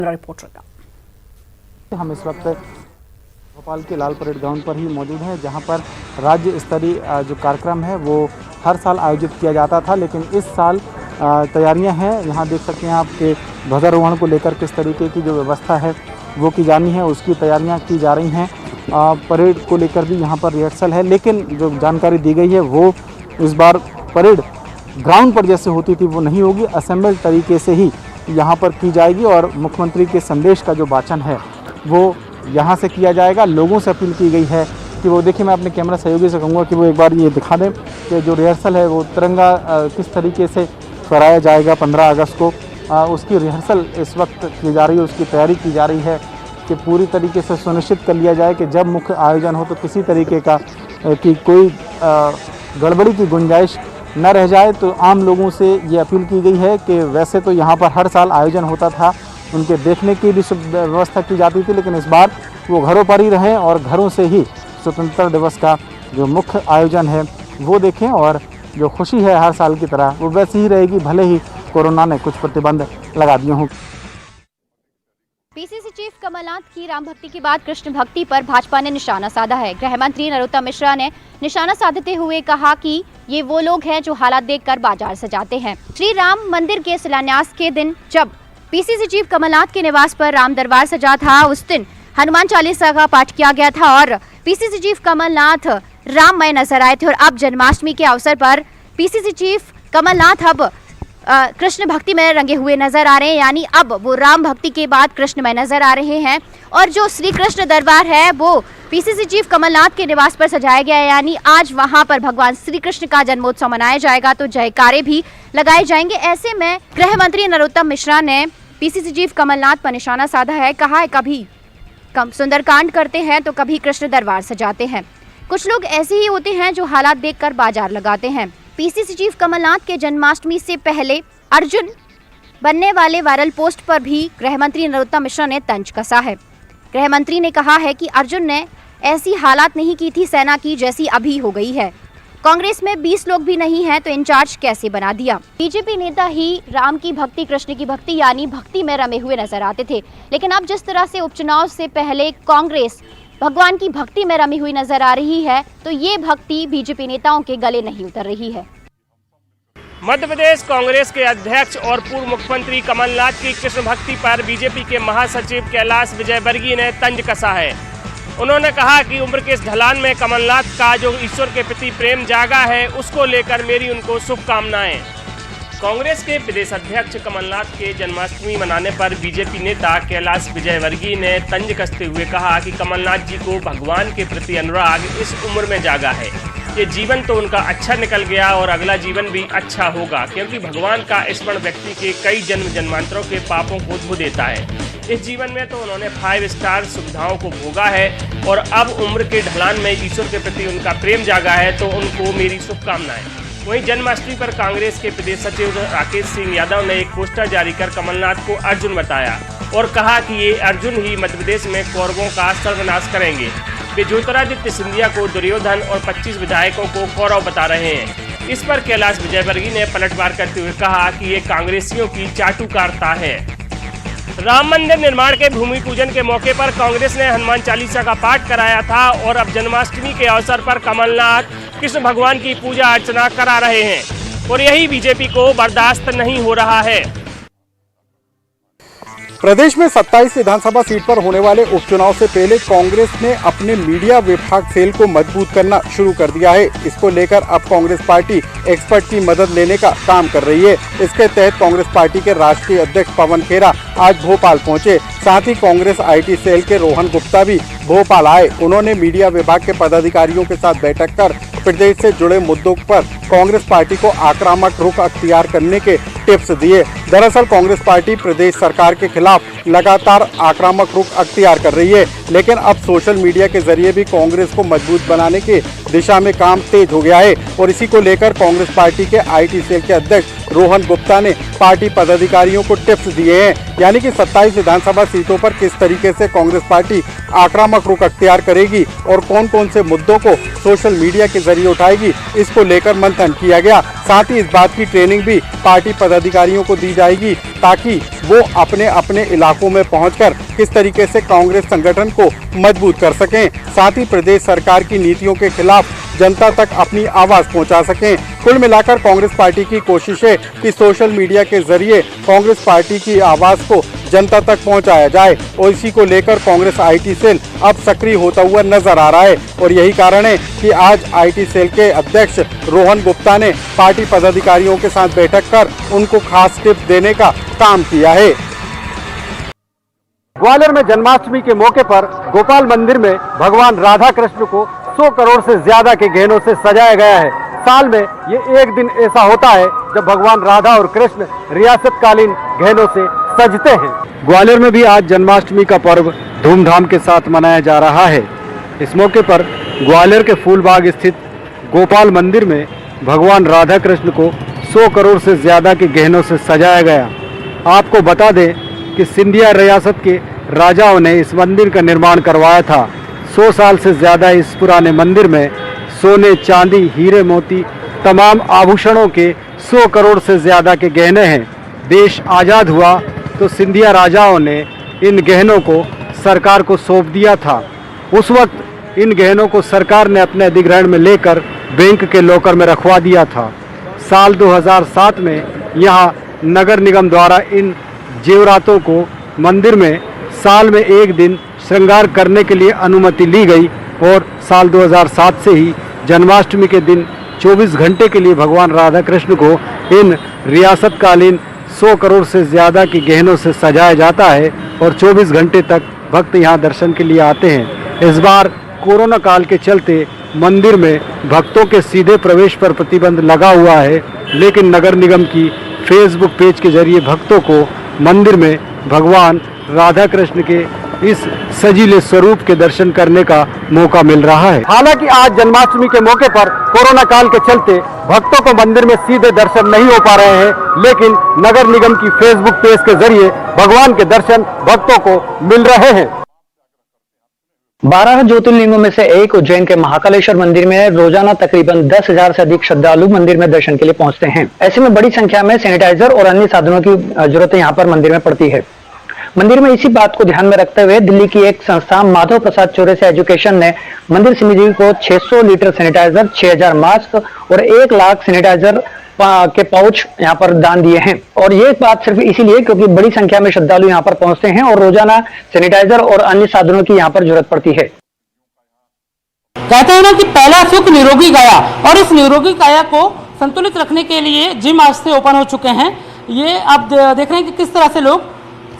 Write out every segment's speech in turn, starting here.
Reporter का। हम इस वक्त भोपाल के लाल परेड ग्राउंड पर ही मौजूद हैं, जहां पर राज्य स्तरीय जो कार्यक्रम है वो हर साल आयोजित किया जाता था, लेकिन इस साल तैयारियां हैं। यहाँ देख सकते हैं आपके ध्वजारोहण को लेकर किस तरीके की जो व्यवस्था है वो की जानी है, उसकी तैयारियां की जा रही हैं। परेड को लेकर भी यहाँ पर रिहर्सल है, लेकिन जो जानकारी दी गई है वो इस बार परेड ग्राउंड पर जैसे होती थी वो नहीं होगी, असेंबल तरीके से ही यहाँ पर की जाएगी और मुख्यमंत्री के संदेश का जो वाचन है वो यहाँ से किया जाएगा। लोगों से अपील की गई है कि वो देखिए, मैं अपने कैमरा सहयोगी से कहूँगा कि वो एक बार ये दिखा दें कि जो रिहर्सल है वो तिरंगा किस तरीके से फहराया जाएगा 15 अगस्त को, उसकी रिहर्सल इस वक्त की जा रही है, उसकी तैयारी की जा रही है कि पूरी तरीके से सुनिश्चित कर लिया जाए कि जब मुख्य आयोजन हो तो किसी तरीके का कि कोई गड़बड़ी की गुंजाइश न रह जाए। तो आम लोगों से ये अपील की गई है कि वैसे तो यहाँ पर हर साल आयोजन होता था, उनके देखने की भी व्यवस्था की जाती थी, लेकिन इस बार वो घरों पर ही रहें और घरों से ही स्वतंत्रता दिवस का जो मुख्य आयोजन है वो देखें और जो खुशी है हर साल की तरह वो वैसे ही रहेगी, भले ही कोरोना ने कुछ प्रतिबंध लगा दिए हों। पीसीसी चीफ कमलनाथ की राम भक्ति के बाद कृष्ण भक्ति पर भाजपा ने निशाना साधा है। गृह मंत्री नरोत्तम मिश्रा ने निशाना साधते हुए कहा कि ये वो लोग हैं जो हालात देखकर बाजार सजाते हैं। श्री राम मंदिर के शिलान्यास के दिन जब पीसीसी चीफ कमलनाथ के निवास पर राम दरबार सजा था, उस दिन हनुमान चालीसा का पाठ किया गया था और पीसीसी चीफ कमलनाथ राममय नजर आए थे। और अब जन्माष्टमी के अवसर पर पीसीसी चीफ कमलनाथ अब कृष्ण भक्ति में रंगे हुए नजर आ रहे हैं, यानी अब वो राम भक्ति के बाद कृष्णमय नजर आ रहे हैं। और जो श्री कृष्ण दरबार है वो पीसीसी चीफ कमलनाथ के निवास पर सजाया गया है, यानी आज वहां पर भगवान श्री कृष्ण का जन्मोत्सव मनाया जाएगा, तो जयकारे भी लगाए जाएंगे। ऐसे में गृह मंत्री नरोत्तम मिश्रा ने पीसीसी चीफ कमलनाथ पर निशाना साधा है, कहा है कभी सुंदरकांड करते हैं तो कभी कृष्ण दरबार सजाते हैं। कुछ लोग ऐसे ही होते हैं जो हालात देखकर बाजार लगाते हैं। पीसीसी चीफ कमलनाथ के जन्माष्टमी से पहले अर्जुन बनने वाले वायरल पोस्ट पर भी गृह मंत्री नरोत्तम मिश्रा ने तंज कसा है। गृह मंत्री ने कहा है कि अर्जुन ने ऐसी हालात नहीं की थी सेना की जैसी अभी हो गई है। कांग्रेस में 20 लोग भी नहीं हैं तो इंचार्ज कैसे बना दिया। बीजेपी नेता ही राम की भक्ति, कृष्ण की भक्ति यानी भक्ति में रमे हुए नजर आते थे, लेकिन अब जिस तरह से उपचुनाव से पहले कांग्रेस भगवान की भक्ति में रमी हुई नजर आ रही है, तो ये भक्ति बीजेपी नेताओं के गले नहीं उतर रही है। मध्य प्रदेश कांग्रेस के अध्यक्ष और पूर्व मुख्यमंत्री कमलनाथ की कृष्ण भक्ति पर बीजेपी के महासचिव कैलाश विजयवर्गीय ने तंज कसा है। उन्होंने कहा कि उम्र के इस ढलान में कमलनाथ का जो ईश्वर के प्रति प्रेम जागा है, उसको लेकर मेरी उनको शुभकामनाएं। कांग्रेस के प्रदेश अध्यक्ष कमलनाथ के जन्माष्टमी मनाने पर बीजेपी नेता कैलाश विजयवर्गीय ने तंज कसते हुए कहा कि कमलनाथ जी को भगवान के प्रति अनुराग इस उम्र में जागा है। ये जीवन तो उनका अच्छा निकल गया और अगला जीवन भी अच्छा होगा, क्योंकि भगवान का स्मरण व्यक्ति के कई जन्म जन्मांतरों के पापों को धो देता है। इस जीवन में तो उन्होंने 5 स्टार सुविधाओं को भोगा है और अब उम्र के ढलान में ईश्वर के प्रति उनका प्रेम जागा है, तो उनको मेरी शुभकामनाएं। वहीं जन्माष्टमी पर कांग्रेस के प्रदेश सचिव राकेश सिंह यादव ने एक पोस्टर जारी कर कमलनाथ को अर्जुन बताया और कहा कि ये अर्जुन ही मध्य प्रदेश में कौरवों का सर्वनाश करेंगे। वे ज्योतिरादित्य सिंधिया को दुर्योधन और 25 विधायकों को कौरव बता रहे हैं। इस पर कैलाश विजयवर्गीय ने पलटवार करते हुए कहा कि ये कांग्रेसियों की चाटुकारिता है। राम मंदिर निर्माण के भूमि पूजन के मौके पर कांग्रेस ने हनुमान चालीसा का पाठ कराया था और अब जन्माष्टमी के अवसर पर कमलनाथ कृष्ण भगवान की पूजा अर्चना करा रहे हैं और यही बीजेपी को बर्दाश्त नहीं हो रहा है। प्रदेश में 27 विधानसभा सीट पर होने वाले उपचुनाव से पहले कांग्रेस ने अपने मीडिया विभाग सेल को मजबूत करना शुरू कर दिया है। इसको लेकर अब कांग्रेस पार्टी एक्सपर्ट की मदद लेने का काम कर रही है। इसके तहत कांग्रेस पार्टी के राष्ट्रीय अध्यक्ष पवन खेरा आज भोपाल पहुंचे। साथ ही कांग्रेस आईटी सेल के रोहन गुप्ता भी भोपाल आए। उन्होंने मीडिया विभाग के पदाधिकारियों के साथ बैठक कर प्रदेश से जुड़े मुद्दों पर कांग्रेस पार्टी को आक्रामक रुख अख्तियार करने के टिप्स दिए। दरअसल कांग्रेस पार्टी प्रदेश सरकार के खिलाफ लगातार आक्रामक रुख अख्तियार कर रही है, लेकिन अब सोशल मीडिया के जरिए भी कांग्रेस को मजबूत बनाने की दिशा में काम तेज हो गया है और इसी को लेकर कांग्रेस पार्टी के आईटी सेल के अध्यक्ष रोहन गुप्ता ने पार्टी पदाधिकारियों को टिप्स दिए हैं, यानी कि 27 विधानसभा सीटों पर किस तरीके से कांग्रेस पार्टी आक्रामक रुख अख्तियार करेगी और कौन कौन से मुद्दों को सोशल मीडिया के जरिए उठाएगी, इसको लेकर मंथन किया गया। साथ ही इस बात की ट्रेनिंग भी पार्टी पदाधिकारियों को दी जाएगी ताकि वो अपने अपने इलाकों में पहुंचकर किस तरीके से कांग्रेस संगठन को मजबूत कर सकें, साथ ही प्रदेश सरकार की नीतियों के खिलाफ जनता तक अपनी आवाज पहुंचा सकें। कुल मिलाकर कांग्रेस पार्टी की कोशिश है कि सोशल मीडिया के जरिए कांग्रेस पार्टी की आवाज को जनता तक पहुंचाया जाए और इसी को लेकर कांग्रेस आईटी सेल अब सक्रिय होता हुआ नजर आ रहा है। और यही कारण है कि आज आईटी सेल के अध्यक्ष रोहन गुप्ता ने पार्टी पदाधिकारियों के साथ बैठक कर उनको खास टिप्स देने का काम किया है। ग्वालियर में जन्माष्टमी के मौके पर गोपाल मंदिर में भगवान राधा कृष्ण को 100 करोड़ से ज्यादा के गहनों से सजाया गया है। साल में ये एक दिन ऐसा होता है जब भगवान राधा और कृष्ण रियासतकालीन गहनों से सजते हैं। ग्वालियर में भी आज जन्माष्टमी का पर्व धूमधाम के साथ मनाया जा रहा है। इस मौके पर ग्वालियर के फूलबाग स्थित गोपाल मंदिर में भगवान राधा कृष्ण को 100 करोड़ से ज्यादा के गहनों से सजाया गया। आपको बता दें कि सिंधिया रियासत के राजाओं ने इस मंदिर का निर्माण करवाया था। 100 साल से ज्यादा इस पुराने मंदिर में सोने, चांदी, हीरे, मोती, तमाम आभूषणों के 100 करोड़ से ज्यादा के गहने हैं। देश आज़ाद हुआ तो सिंधिया राजाओं ने इन गहनों को सरकार को सौंप दिया था। उस वक्त इन गहनों को सरकार ने अपने अधिग्रहण में लेकर बैंक के लॉकर में रखवा दिया था। साल 2007 में यहाँ नगर निगम द्वारा इन जेवरातों को मंदिर में साल में एक दिन श्रृंगार करने के लिए अनुमति ली गई और साल 2007 से ही जन्माष्टमी के दिन 24 घंटे के लिए भगवान राधा कृष्ण को इन रियासतकालीन 100 करोड़ से ज़्यादा के गहनों से सजाया जाता है और 24 घंटे तक भक्त यहाँ दर्शन के लिए आते हैं। इस बार कोरोना काल के चलते मंदिर में भक्तों के सीधे प्रवेश पर प्रतिबंध लगा हुआ है, लेकिन नगर निगम की फेसबुक पेज के जरिए भक्तों को मंदिर में भगवान राधा कृष्ण के इस सजीले स्वरूप के दर्शन करने का मौका मिल रहा है। हालांकि आज जन्माष्टमी के मौके पर कोरोना काल के चलते भक्तों को मंदिर में सीधे दर्शन नहीं हो पा रहे हैं, लेकिन नगर निगम की फेसबुक पेज के जरिए भगवान के दर्शन भक्तों को मिल रहे हैं। 12 ज्योतिर्लिंगों में से एक उज्जैन के महाकालेश्वर मंदिर में रोजाना तकरीबन 10,000 से अधिक श्रद्धालु मंदिर में दर्शन के लिए पहुंचते हैं। ऐसे में बड़ी संख्या में सैनिटाइजर और अन्य साधनों की जरूरत यहाँ पर मंदिर में पड़ती है। मंदिर में इसी बात को ध्यान में रखते हुए दिल्ली की एक संस्था माधव प्रसाद चौरसिया एजुकेशन ने मंदिर समिति को 600 लीटर सैनिटाइजर, 6,000 मास्क और 1 लाख सैनिटाइजर के पाउच यहाँ पर दान दिए हैं। और ये बात सिर्फ इसीलिए क्योंकि बड़ी संख्या में श्रद्धालु यहाँ पर पहुंचते हैं और रोजाना सैनिटाइजर और अन्य साधनों की यहाँ पर जरूरत पड़ती है। कहते हैं ना कि पहला सुख निरोगी काया, और इस निरोगी काया को संतुलित रखने के लिए जिम आज से ओपन हो चुके हैं। ये आप देख रहे हैं कि किस तरह से लोग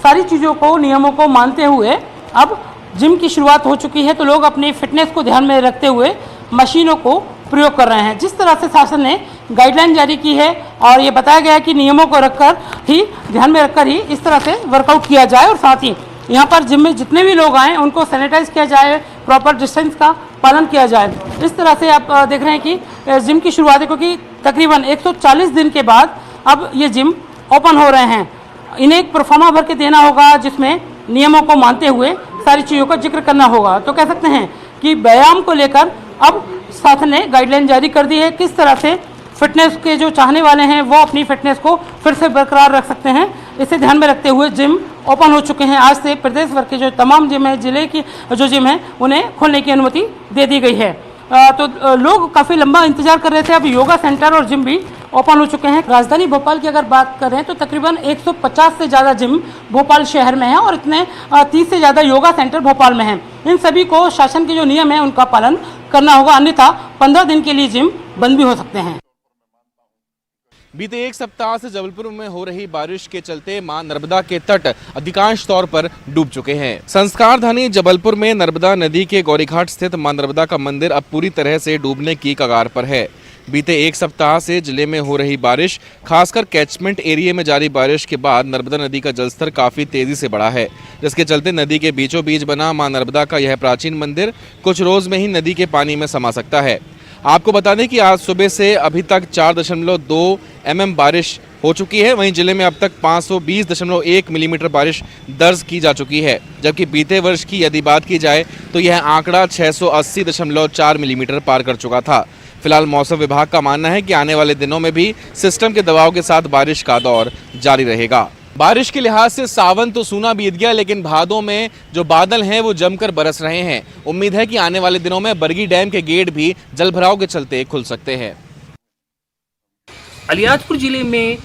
सारी चीज़ों को, नियमों को मानते हुए अब जिम की शुरुआत हो चुकी है। तो लोग अपनी फिटनेस को ध्यान में रखते हुए मशीनों को प्रयोग कर रहे हैं। जिस तरह से शासन ने गाइडलाइन जारी की है और ये बताया गया है कि नियमों को रखकर ही, ध्यान में रखकर ही इस तरह से वर्कआउट किया जाए और साथ ही यहाँ पर जिम में जितने भी लोग आएँ उनको सैनिटाइज किया जाए, प्रॉपर डिस्टेंस का पालन किया जाए। इस तरह से आप देख रहे हैं कि जिम की शुरुआत है, क्योंकि तकरीबन 140 दिन के बाद अब ये जिम ओपन हो रहे हैं। इन्हें एक प्रोफार्मा भर के देना होगा जिसमें नियमों को मानते हुए सारी चीज़ों का जिक्र करना होगा। तो कह सकते हैं कि व्यायाम को लेकर अब शासन ने गाइडलाइन जारी कर दी है। किस तरह से फिटनेस के जो चाहने वाले हैं वो अपनी फिटनेस को फिर से बरकरार रख सकते हैं, इसे ध्यान में रखते हुए जिम ओपन हो चुके हैं। आज से प्रदेश भर के जो तमाम जिम है, जिले की जो जिम है, उन्हें खोलने की अनुमति दे दी गई है। तो लोग काफ़ी लंबा इंतजार कर रहे थे। अब योगा सेंटर और जिम भी ओपन हो चुके हैं। राजधानी भोपाल की अगर बात करें तो तकरीबन 150 से ज़्यादा जिम भोपाल शहर में है और इतने 30 से ज़्यादा योगा सेंटर भोपाल में हैं। इन सभी को शासन के जो नियम है उनका पालन करना होगा, अन्यथा 15 दिन के लिए जिम बंद भी हो सकते हैं। बीते एक सप्ताह से जबलपुर में हो रही बारिश के चलते मां नर्मदा के तट अधिकांश तौर पर डूब चुके हैं। संस्कार धनी जबलपुर में नर्मदा नदी के गौरीघाट स्थित मां नर्मदा का मंदिर अब पूरी तरह से डूबने की कगार पर है। बीते एक सप्ताह से जिले में हो रही बारिश, खासकर कैचमेंट एरिया में जारी बारिश के बाद नर्मदा नदी का जलस्तर काफी तेजी से बढ़ा है, जिसके चलते नदी के बीचों बीच बना मां नर्मदा का यह प्राचीन मंदिर कुछ रोज में ही नदी के पानी में समा सकता है। आपको बता दें कि आज सुबह से अभी तक 4.2 mm बारिश हो चुकी है। वहीं जिले में अब तक 520.1 मिलीमीटर बारिश दर्ज की जा चुकी है, जबकि बीते वर्ष की यदि बात की जाए तो यह आंकड़ा 680.4 मिलीमीटर पार कर चुका था। फिलहाल मौसम विभाग का मानना है कि आने वाले दिनों में भी सिस्टम के दबाव के साथ बारिश का दौर जारी रहेगा। बारिश के लिहाज से सावन तो सूना बीत गया, लेकिन भादों में जो बादल हैं वो जमकर बरस रहे हैं। उम्मीद है कि आने वाले दिनों में बरगी डैम के गेट भी जलभराव के चलते खुल सकते हैं। अलियाजपुर जिले में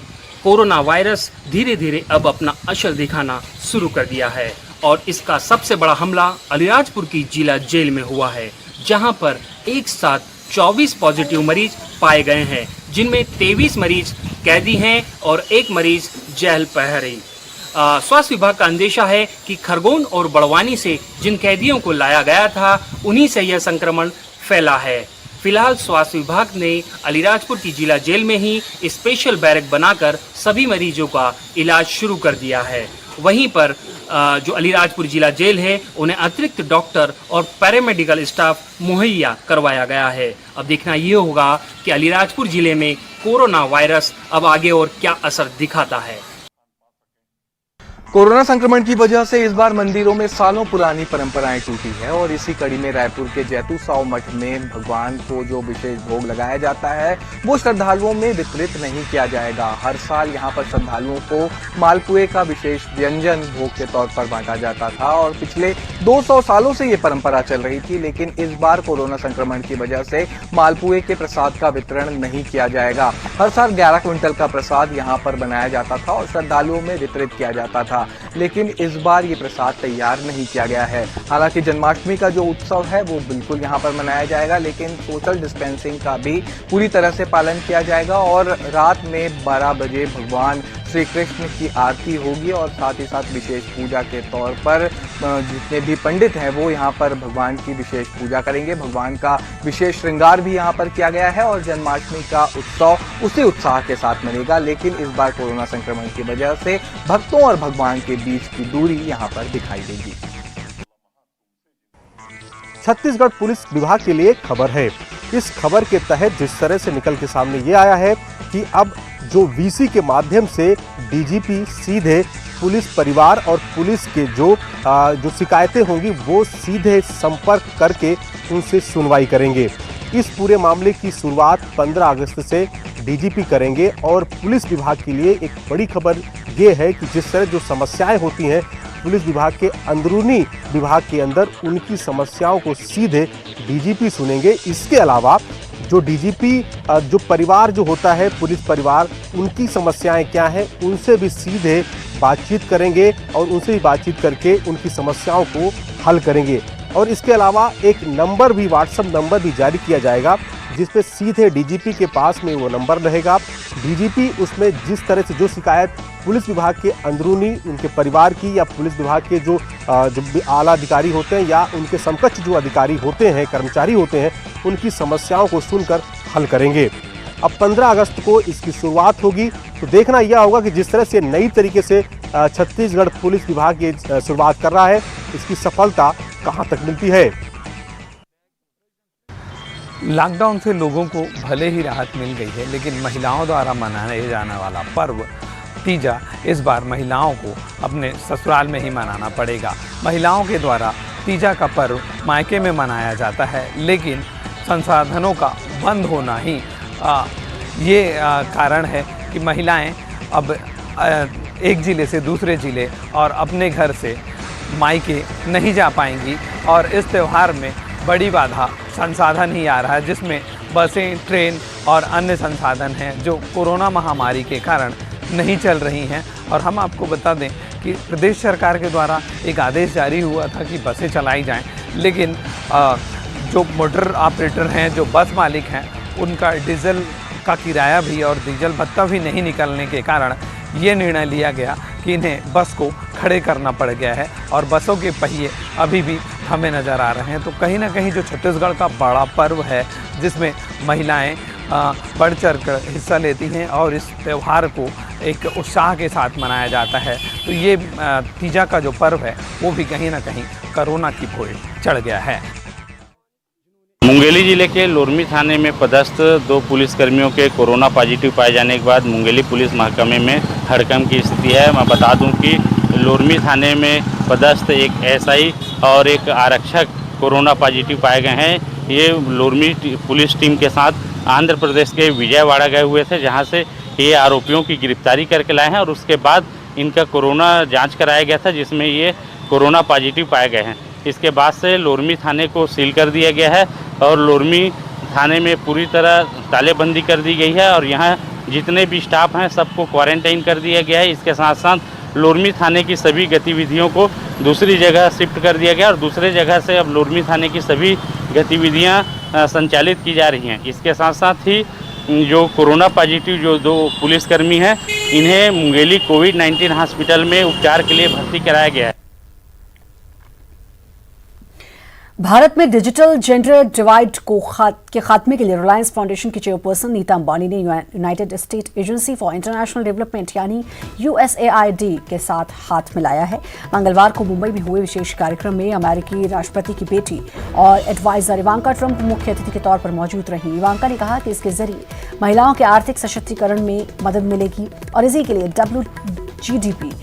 कोरोना वायरस धीरे धीरे अब अपना असर दिखाना शुरू कर दिया है और इसका सबसे बड़ा हमला अलियाजपुर की जिला जेल में हुआ है, जहां पर एक साथ 24 पॉजिटिव मरीज पाए गए हैं, जिनमें 23 मरीज कैदी हैं और 1 मरीज जेल प्रहरी। स्वास्थ्य विभाग का अंदेशा है कि खरगोन और बड़वानी से जिन कैदियों को लाया गया था उन्हीं से यह संक्रमण फैला है। फिलहाल स्वास्थ्य विभाग ने अलीराजपुर की जिला जेल में ही स्पेशल बैरक बनाकर सभी मरीजों का इलाज शुरू कर दिया है। वहीं पर जो अलीराजपुर जिला जेल है उन्हें अतिरिक्त डॉक्टर और पैरामेडिकल स्टाफ मुहैया करवाया गया है। अब देखना ये होगा कि अलीराजपुर जिले में कोरोना वायरस अब आगे और क्या असर दिखाता है। कोरोना संक्रमण की वजह से इस बार मंदिरों में सालों पुरानी परंपराएं टूटी है और इसी कड़ी में रायपुर के जैतू साव मठ में भगवान को जो विशेष भोग लगाया जाता है वो श्रद्धालुओं में वितरित नहीं किया जाएगा। हर साल यहां पर श्रद्धालुओं को मालपुए का विशेष व्यंजन भोग के तौर पर बांटा जाता था और पिछले 200 सालों से ये परंपरा चल रही थी, लेकिन इस बार कोरोना संक्रमण की वजह से मालपुए के प्रसाद का वितरण नहीं किया जाएगा। हर साल 11 क्विंटल का प्रसाद यहाँ पर बनाया जाता था और श्रद्धालुओं में वितरित किया जाता था, लेकिन इस बार ये प्रसाद तैयार नहीं किया गया है। हालांकि जन्माष्टमी का जो उत्सव है वो बिल्कुल यहाँ पर मनाया जाएगा, लेकिन सोशल डिस्टेंसिंग का भी पूरी तरह से पालन किया जाएगा और रात में 12 बजे भगवान श्री कृष्ण की आरती होगी और साथ ही साथ विशेष पूजा के तौर पर जितने भी पंडित हैं वो यहाँ पर भगवान की विशेष पूजा करेंगे। भगवान का विशेष श्रृंगार भी यहाँ पर किया गया है और जन्माष्टमी का उत्सव उसी उत्साह के साथ मनेगा, लेकिन इस बार कोरोना संक्रमण की वजह से भक्तों और भगवान के बीच की दूरी यहाँ पर दिखाई देगी। छत्तीसगढ़ पुलिस विभाग के लिए खबर है। इस खबर के तहत जिस तरह से निकल के सामने ये आया है कि अब जो वीसी के माध्यम से डीजीपी सीधे पुलिस परिवार और पुलिस के जो शिकायतें होंगी वो सीधे संपर्क करके उनसे सुनवाई करेंगे। इस पूरे मामले की शुरुआत 15 अगस्त से डीजीपी करेंगे और पुलिस विभाग के लिए एक बड़ी खबर ये है कि जिस तरह जो समस्याएं होती हैं पुलिस विभाग के अंदरूनी विभाग के अंदर, उनकी समस्याओं को सीधे डीजीपी सुनेंगे। इसके अलावा जो डीजीपी जो परिवार जो होता है पुलिस परिवार, उनकी समस्याएं क्या हैं उनसे भी सीधे बातचीत करेंगे और उनसे भी बातचीत करके उनकी समस्याओं को हल करेंगे। और इसके अलावा एक नंबर भी, व्हाट्सएप नंबर भी जारी किया जाएगा जिस पे सीधे डीजीपी के पास में वो नंबर रहेगा। डीजीपी उसमें जिस तरह से जो शिकायत पुलिस विभाग के अंदरूनी उनके परिवार की या पुलिस विभाग के जो आला अधिकारी होते हैं या उनके समकक्ष जो अधिकारी होते हैं, कर्मचारी होते हैं, उनकी समस्याओं को सुनकर हल करेंगे। अब 15 अगस्त को इसकी शुरुआत होगी, तो देखना यह होगा कि जिस तरह से नई तरीके से छत्तीसगढ़ पुलिस विभाग ये शुरुआत कर रहा है, इसकी सफलता कहां तक मिलती है। लॉकडाउन से लोगों को भले ही राहत मिल गई है, लेकिन महिलाओं द्वारा मनाया जाने वाला पर्व तीजा इस बार महिलाओं को अपने ससुराल में ही मनाना पड़ेगा। महिलाओं के द्वारा तीजा का पर्व मायके में मनाया जाता है, लेकिन संसाधनों का बंद होना ही ये कारण है कि महिलाएं अब एक ज़िले से दूसरे ज़िले और अपने घर से मायके नहीं जा पाएंगी और इस त्यौहार में बड़ी बाधा संसाधन ही आ रहा है, जिसमें बसें, ट्रेन और अन्य संसाधन हैं जो कोरोना महामारी के कारण नहीं चल रही हैं। और हम आपको बता दें कि प्रदेश सरकार के द्वारा एक आदेश जारी हुआ था कि बसें चलाई जाएं, लेकिन जो मोटर ऑपरेटर हैं, जो बस मालिक हैं, उनका डीजल का किराया भी और डीजल भत्ता भी नहीं निकलने के कारण ये निर्णय लिया गया कि इन्हें बस को खड़े करना पड़ गया है और बसों के पहिए अभी भी थमे नज़र आ रहे हैं। तो कहीं ना कहीं जो छत्तीसगढ़ का बड़ा पर्व है जिसमें महिलाएं बढ़ चढ़ कर हिस्सा लेती हैं और इस त्यौहार को एक उत्साह के साथ मनाया जाता है, तो ये तीजा का जो पर्व है वो भी कहीं ना कहीं कोरोना की भोर चढ़ गया है। मुंगेली जिले के लोरमी थाने में पदस्थ 2 पुलिसकर्मियों के कोरोना पॉजिटिव पाए जाने के बाद मुंगेली पुलिस महकमे में हड़कंप की स्थिति है। मैं बता दूं कि लोरमी थाने में पदस्थ एक एसआई और एक आरक्षक कोरोना पॉजिटिव पाए गए हैं। ये लोरमी पुलिस टीम के साथ आंध्र प्रदेश के विजयवाड़ा गए हुए थे, जहां से ये आरोपियों की गिरफ्तारी करके लाए हैं और उसके बाद इनका कोरोना जांच कराया गया था, जिसमें ये कोरोना पॉजिटिव पाए गए हैं। इसके बाद से लोरमी थाने को सील कर दिया गया है और लोरमी थाने में पूरी तरह तालेबंदी कर दी गई है और यहाँ जितने भी स्टाफ हैं सबको क्वारंटाइन कर दिया गया है। इसके साथ साथ लोरमी थाने की सभी गतिविधियों को दूसरी जगह शिफ्ट कर दिया गया और दूसरे जगह से अब लोरमी थाने की सभी गतिविधियां संचालित की जा रही हैं। इसके साथ साथ ही जो कोरोना पॉजिटिव जो 2 पुलिसकर्मी हैं, इन्हें मुंगेली कोविड-19 हॉस्पिटल में उपचार के लिए भर्ती कराया गया है। भारत में डिजिटल जेंडर डिवाइड के खात्मे के लिए रिलायंस फाउंडेशन की चेयरपर्सन नीता अंबानी ने United state agency for international development यानी USAID के साथ हाथ मिलाया है। मंगलवार को मुंबई में हुए विशेष कार्यक्रम में अमेरिकी राष्ट्रपति की बेटी और एडवाइजर इवांका ट्रंप मुख्य अतिथि के तौर पर मौजूद रही। इवांका ने कहा कि इसके जरिए महिलाओं के आर्थिक सशक्तिकरण में मदद मिलेगी और इसी के लिए WGDP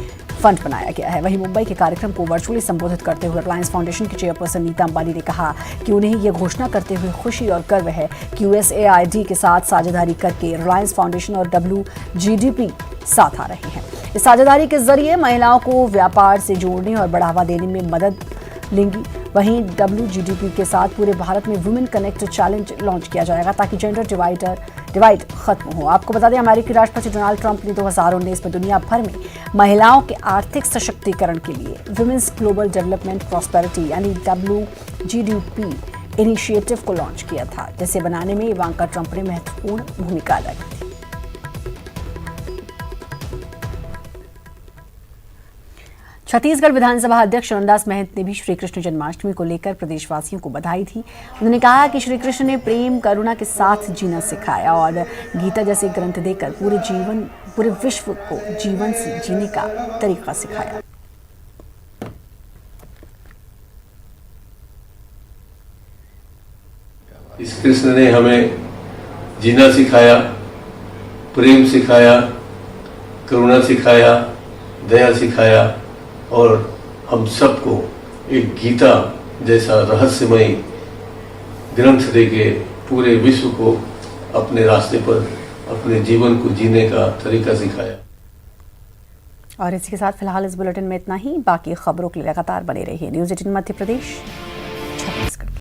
फंड बनाया गया है। वहीं मुंबई के कार्यक्रम को वर्चुअली संबोधित करते हुए रिलायंस फाउंडेशन की चेयरपर्सन नीता अंबानी ने कहा कि उन्हें ये घोषणा करते हुए खुशी और गर्व है कि USAID के साथ साझेदारी करके रिलायंस फाउंडेशन और WGDP साथ आ रहे हैं। इस साझेदारी के जरिए महिलाओं को व्यापार से जोड़ने और बढ़ावा देने में मदद लेंगी। वहीं WGDP के साथ पूरे भारत में वुमेन कनेक्ट चैलेंज लॉन्च किया जाएगा ताकि जेंडर डिवाइड खत्म हो। आपको बता दें, अमेरिकी राष्ट्रपति डोनाल्ड ट्रंप ने 2019 में दुनिया भर में महिलाओं के आर्थिक सशक्तिकरण के लिए वुमेन्स ग्लोबल डेवलपमेंट प्रॉस्पेरिटी यानी WGDP इनिशिएटिव को लॉन्च किया था, जिसे बनाने में इवांका ट्रंप ने महत्वपूर्ण भूमिका अदा की थी। छत्तीसगढ़ विधानसभा अध्यक्ष चरणदास महंत ने भी श्री कृष्ण जन्माष्टमी को लेकर प्रदेशवासियों को बधाई दी। उन्होंने कहा कि श्री कृष्ण ने प्रेम करुणा के साथ जीना सिखाया और गीता जैसे ग्रंथ देकर पूरे विश्व को जीवन से जीने का तरीका सिखाया। इस कृष्ण ने हमें जीना सिखाया, प्रेम सिखाया, करुणा सिखाया, दया सिखाया और हम सबको एक गीता जैसा रहस्यमय ग्रंथ देके पूरे विश्व को अपने रास्ते पर अपने जीवन को जीने का तरीका सिखाया। और इसी के साथ फिलहाल इस बुलेटिन में इतना ही। बाकी खबरों के लिए लगातार बने रहिए न्यूज़ 18 मध्य प्रदेश।